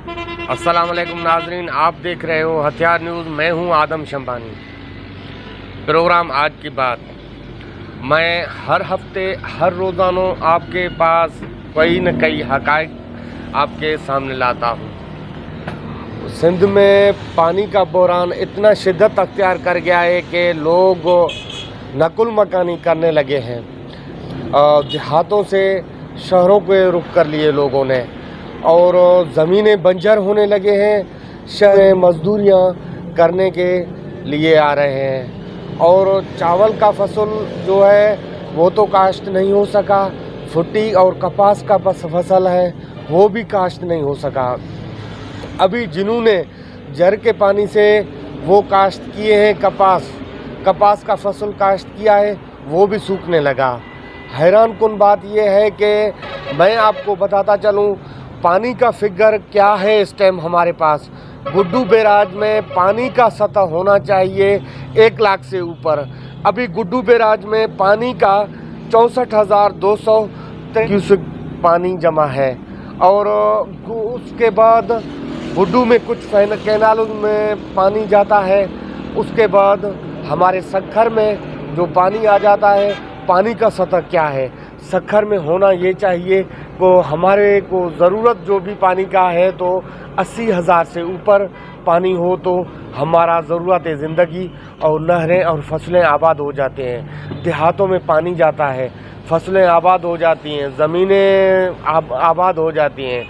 अस्सलाम वालेकुम नाजरीन, आप देख रहे हो हथियार न्यूज़। मैं हूं आदम शंबानी। प्रोग्राम आज की बात। मैं हर हफ्ते हर रोज़ाना आपके पास कोई न कोई हक़ाइक़ आपके सामने लाता हूं। सिंध में पानी का बहरान इतना शिद्दत अख्तियार कर गया है कि लोग नकुल मकानी करने लगे हैं। देहातों से शहरों के रुख कर लिए लोगों ने, और ज़मीनें बंजर होने लगे हैं। शहर मजदूरियाँ करने के लिए आ रहे हैं, और चावल का फसल जो है वो तो काश्त नहीं हो सका। फुट्टी और कपास का फसल है वो भी काश्त नहीं हो सका। अभी जिन्होंने जर के पानी से वो काश्त किए हैं, कपास का फसल काश्त किया है, वो भी सूखने लगा। हैरान कुन बात यह है कि मैं आपको बताता चलूँ पानी का फिगर क्या है इस टाइम हमारे पास। गुड्डू बैराज में पानी का सतह होना चाहिए 1 लाख से ऊपर। अभी गुड्डू बैराज में पानी का 64,200 क्यूसेक पानी जमा है, और उसके बाद गुड्डू में कुछ कैनालों में पानी जाता है। उसके बाद हमारे सखर में जो पानी आ जाता है, पानी का सतह क्या है सखर में होना ये चाहिए को हमारे को ज़रूरत जो भी पानी का है तो 80,000 से ऊपर पानी हो तो हमारा ज़रूरत ज़िंदगी और नहरें और फसलें आबाद हो जाते हैं। देहातों में पानी जाता है, फसलें आबाद हो जाती हैं, ज़मीनें आबाद हो जाती हैं।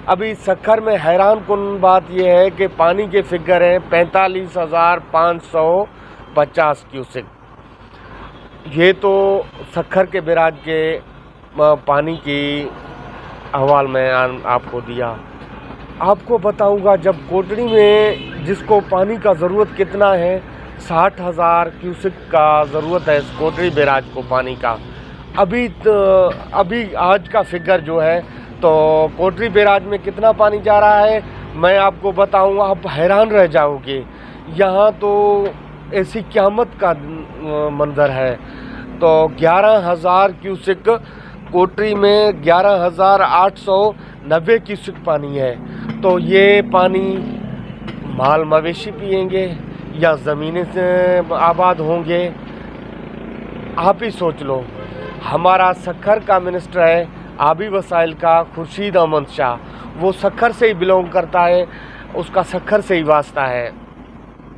अभी सखर में हैरान कुन बात यह है कि पानी के फिगर हैं 45,550 क्यूसेक। ये तो सखर के बैराज के पानी की अहवाल में आपको दिया। आपको बताऊंगा जब कोटड़ी में जिसको पानी का ज़रूरत कितना है, 60,000 क्यूसेक का ज़रूरत है इस कोटड़ी बैराज को पानी का। अभी आज का फिगर जो है तो कोटड़ी बैराज में कितना पानी जा रहा है मैं आपको बताऊंगा, आप हैरान रह जाओगे। यहाँ तो ऐसी क़यामत का मंजर है। तो 11,000 क्यूसेक कोटरी में 11,890 क्यूसेक पानी है। तो ये पानी माल मवेशी पिएंगे या ज़मीनें से आबाद होंगे, आप ही सोच लो। हमारा सखर का मिनिस्टर है आबी वसाइल का खुर्शीद अहमद शाह, वो सखर से ही बिलोंग करता है, उसका सखर से ही वास्ता है।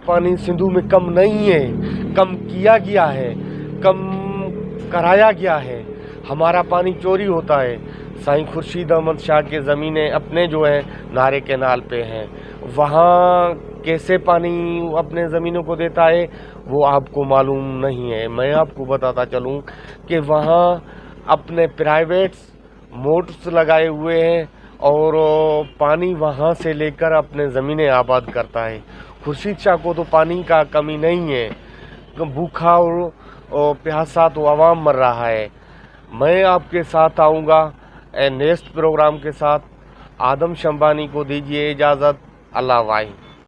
पानी सिंधु में कम नहीं है, कम किया गया है, कम कराया गया है। हमारा पानी चोरी होता है। साईं खुर्शीद अहमद शाह के ज़मीनें अपने जो है नारे कैनाल पे हैं, वहाँ कैसे पानी अपने ज़मीनों को देता है वो आपको मालूम नहीं है। मैं आपको बताता चलूँ कि वहाँ अपने प्राइवेट मोटर्स लगाए हुए हैं, और पानी वहाँ से लेकर अपने ज़मीनें आबाद करता है। खुर्शीद शाह को तो पानी का कमी नहीं है, भूखा और प्यासा तो आवाम मर रहा है। मैं आपके साथ आऊँगा नेक्स्ट प्रोग्राम के साथ। आदम शंबानी को दीजिए इजाज़त। अल्लाह वाही।